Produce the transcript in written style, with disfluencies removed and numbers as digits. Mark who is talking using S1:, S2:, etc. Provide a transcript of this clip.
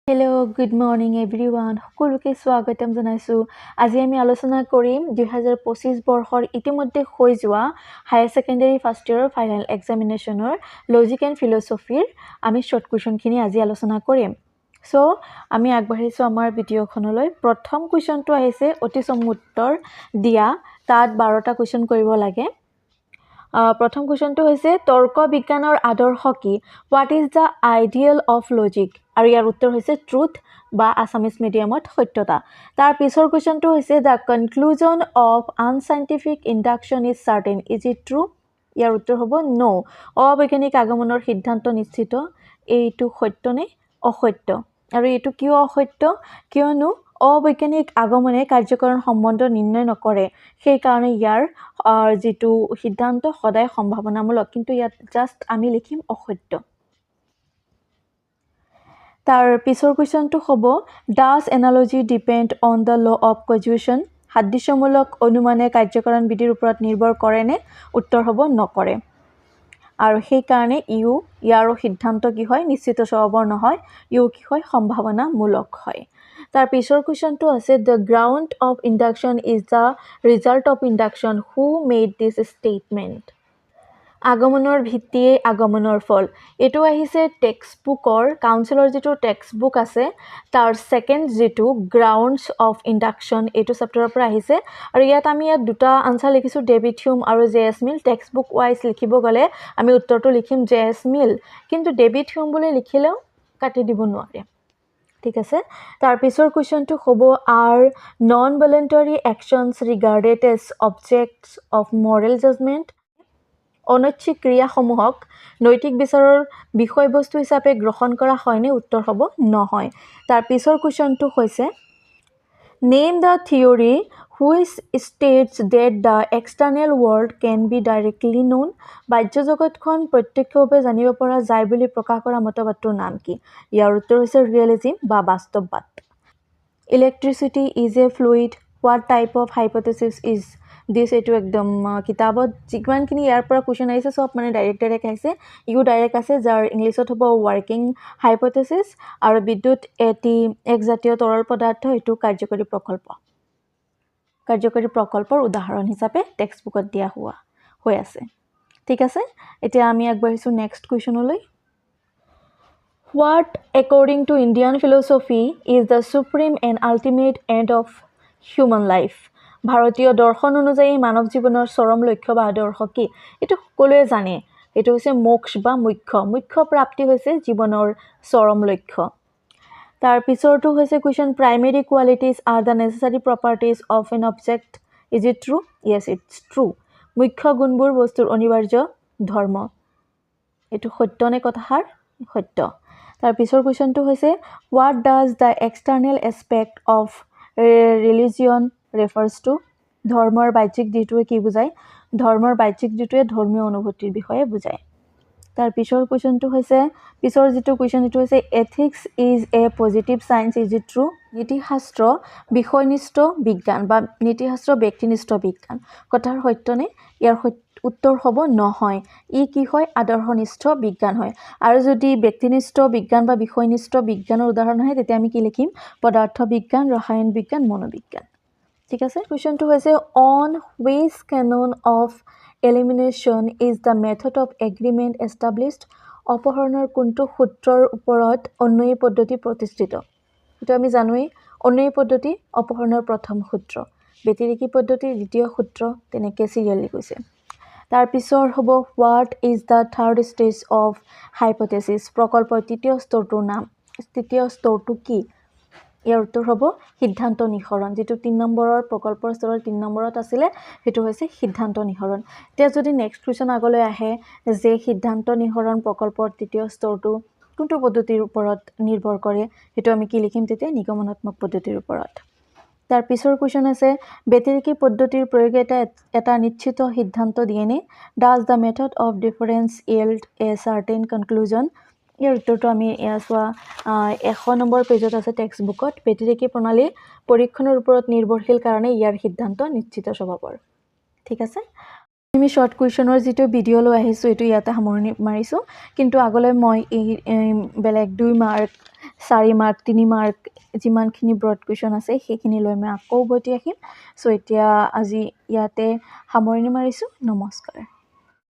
S1: Hello' good morning everyone সকলোকে স্বাগতম জনাইছোঁ। আজি আমি আলোচনা কৰিম 2025 বৰ্ষৰ ইতিমধ্যে হৈ যোৱা হায়াৰ ছেকেণ্ডেৰী ফাৰ্ষ্ট ইয়েৰৰ ফাইনেল এক্সামিনেশ্যনৰ লজিক এণ্ড ফিলচফিৰ আমি শ্বৰ্ট কুৱেশ্যনখিনি আজি আলোচনা কৰিম। চ' আমি আগবাঢ়িছোঁ আমাৰ ভিডিঅ'খনলৈ। প্ৰথম কুৱেশ্যনটো আহিছে অতি চমু উত্তৰ দিয়া, তাত 12টা কুৱেশ্যন কৰিব লাগে। প্ৰথম কুৱেশ্যনটো হৈছে তৰ্ক বিজ্ঞানৰ আদৰ্শ কি? What is the ideal of logic? আৰু ইয়াৰ উত্তৰ হৈছে ট্ৰুথ বা আছামিজ মিডিয়ামত সত্যতা। তাৰ পিছৰ কুৱেশ্যনটো হৈছে the conclusion of unscientific induction is certain, is it true? ইয়াৰ উত্তৰ হ'ব ন'। অবৈজ্ঞানিক আগমনৰ সিদ্ধান্ত নিশ্চিত, এইটো সত্য নে অসত্য? আৰু এইটো কিয় অসত্য? কিয়নো অবৈজ্ঞানিক আগমনে কাৰ্যকৰণ সম্বন্ধ নিৰ্ণয় নকৰে, সেইকাৰণে ইয়াৰ যিটো সিদ্ধান্ত সদায় সম্ভাৱনামূলক, কিন্তু ইয়াত জাষ্ট আমি লিখিম অসত্য। তাৰ পিছৰ কুৱেশ্যনটো হ'ব does analogy depend on the law of causation? সাদৃশ্যমূলক অনুমানে কাৰ্যকৰণ বিধিৰ ওপৰত নিৰ্ভৰ কৰেনে? উত্তৰ হ'ব নকৰে। আৰু সেইকাৰণে ইয়াৰো সিদ্ধান্ত কি হয়? নিশ্চিত স্বভাৱৰ নহয়, কি হয়? সম্ভাৱনামূলক হয়। তাৰ পিছৰ কুৱেশ্যনটো আছে the ground of induction is the result of induction, who made this statement? আগমনৰ ভিত্তিয়ে আগমনৰ ফল। এইটো আহিছে টেক্সট বুকৰ, কাউন্সিলৰ যিটো টেক্সট বুক আছে তাৰ ছেকেণ্ড যিটো গ্ৰাউণ্ডছ অফ ইণ্ডাকশ্যন এইটো চেপ্টাৰৰ পৰা আহিছে। আৰু ইয়াত দুটা আনচাৰ লিখিছোঁ, ডেভিড হিউম আৰু জে.এছ. মিল। টেক্সট বুক ৱাইজ লিখিব গ'লে আমি উত্তৰটো লিখিম জে.এছ. মিল, কিন্তু ডেভিড হিউম বুলি লিখিলেও কাটি দিব নোৱাৰে। ঠিক আছে। তাৰ পিছৰ কুৱেশ্যনটো হ'ব are non voluntary actions regarded as objects of moral judgement? অনৈচ্ছিক ক্ৰিয়াসমূহক নৈতিক বিচাৰৰ বিষয়বস্তু হিচাপে গ্ৰহণ কৰা হয়নে? উত্তৰ হ'ব নহয়। তাৰ পিছৰ কুৱেশ্যনটো হৈছে name the theory which states that the external world can be directly known? বাহ্য জগতখন প্ৰত্যক্ষভাৱে জানিব পৰা যায় বুলি প্ৰকাশ কৰা মতবাদটোৰ নাম কি? ইয়াৰ উত্তৰ হৈছে ৰিয়েলিজিম বা বাস্তৱবাদ। Electricity is a fluid, what type of hypothesis is this? এইটো একদম কিতাপত যিমানখিনি ইয়াৰ পৰা কুৱেশ্যন আহিছে চব ডাইৰেক্ট আহিছে। ডাইৰেক্ট আছে, যাৰ ইংলিছত হ'ব ৱাৰ্কিং হাইপথেচিছ। আৰু বিদ্যুৎ এটি একজাতীয় তৰল পদাৰ্থ, এইটো কাৰ্যকৰী প্ৰকল্পৰ উদাহৰণ হিচাপে টেক্সট বুকত দিয়া হৈ আছে। ঠিক আছে, এতিয়া আমি আগবাঢ়িছোঁ নেক্সট কুৱেশ্যনলৈ। What according to Indian philosophy is the supreme and ultimate end of human life? ভাৰতীয় দৰ্শন অনুযায়ী মানৱ জীৱনৰ চৰম লক্ষ্য বা আদৰ্শ কি? এইটো সকলোৱে জানে, এইটো হৈছে মোক্ষ বা মুখ্য প্ৰাপ্তি হৈছে জীৱনৰ চৰম লক্ষ্য। তাৰ পিছৰটো হৈছে question primary qualities are the necessary properties of an object, is it true? Yes, it's true. মুখ্য গুণবোৰ বস্তুৰ অনিবাৰ্য ধৰ্ম, এইটো সত্য নে কথাষাৰ? সত্য। তাৰ পিছৰ কুৱেশ্যনটো হৈছে what does the external aspect of religion refers to? ধৰ্মৰ বাহ্যিক দিশটোৱে কি বুজায়? ধৰ্মৰ বাহ্যিক দিশটোৱে ধৰ্মীয় অনুভূতিৰ বিষয়ে বুজায়। তাৰ পিছৰ কুৱেশ্যনটো হৈছে যিটো কুৱেশ্যন এইটো হৈছে ethics is a positive science, is it true? নীতিশাস্ত্ৰ বিষয়নিষ্ঠ বিজ্ঞান বা নীতিশাস্ত্ৰ ব্যক্তিনিষ্ঠ বিজ্ঞান, কথাৰ সত্যনে? ইয়াৰ উত্তৰ হ'ব নহয়, কি হয়? আদৰ্শনিষ্ঠ বিজ্ঞান হয়। আৰু যদি ব্যক্তিনিষ্ঠ বিজ্ঞান বা বিষয়নিষ্ঠ বিজ্ঞানৰ উদাহৰণ হয় তেতিয়া আমি কি লিখিম? পদাৰ্থ বিজ্ঞান, ৰসায়ন বিজ্ঞান, মনোবিজ্ঞান। ঠিক আছে। কুৱেশ্যনটো হৈছে on which Canon of elimination is the method of agreement established? অপহৰণৰ কোনটো সূত্ৰৰ ওপৰত অন্বয়ী পদ্ধতি প্ৰতিষ্ঠিত? সেইটো আমি জানোৱেই, অন্বয়ী পদ্ধতি অপহৰণৰ প্ৰথম সূত্ৰ, ব্যতিৰেকী পদ্ধতিৰ দ্বিতীয় সূত্ৰ, তেনেকৈ চিৰিয়েলি গৈছে। তাৰ পিছৰ হ'ব what is the third stage of hypothesis? প্ৰকল্পৰ তৃতীয় স্তৰটো কি? ইয়াৰ উত্তৰ হ'ব সিদ্ধান্ত নিঃসৰণ, যিটো 3 নম্বৰৰ প্ৰকল্পৰ স্তৰৰ 3 নম্বৰত আছিলে, সেইটো হৈছে সিদ্ধান্ত নিঃসৰণ। এতিয়া যদি নেক্সট কুৱেশ্যন আগলৈ আহে যে সিদ্ধান্ত নিঃসৰণ প্ৰকল্পৰ তৃতীয় স্তৰটো কোনটো পদ্ধতিৰ ওপৰত নিৰ্ভৰ কৰে, সেইটো আমি কি লিখিম তেতিয়া? নিগমনাত্মক পদ্ধতিৰ ওপৰত। তাৰ পিছৰ কুৱেশ্যন আছে ব্যতিৰেকী পদ্ধতিৰ প্ৰয়োগে এটা নিশ্চিত সিদ্ধান্ত দিয়েনে? Does the method of difference yield a certain conclusion? ইয়াৰ উত্তৰটো আমি চোৱা 100 নম্বৰ পেজত আছে টেক্সট বুকত। ব্যতিৰেকী প্ৰণালী পৰীক্ষণৰ ওপৰত নিৰ্ভৰশীল কাৰণে ইয়াৰ সিদ্ধান্ত নিশ্চিত স্বভাৱৰ। ঠিক আছে, আমি শ্বৰ্ট কুৱেশ্যনৰ যিটো ভিডিঅ' লৈ আহিছোঁ এইটো ইয়াতে সামৰণি মাৰিছোঁ, কিন্তু আগলৈ মই এই বেলেগ 2 মাৰ্ক 4 মাৰ্ক 3 মাৰ্ক যিমানখিনি ব্ৰড কুৱেশ্যন আছে সেইখিনি লৈ মই আকৌ উভতি আহিম। চ' এতিয়া আজি ইয়াতে সামৰণি মাৰিছোঁ। নমস্কাৰ।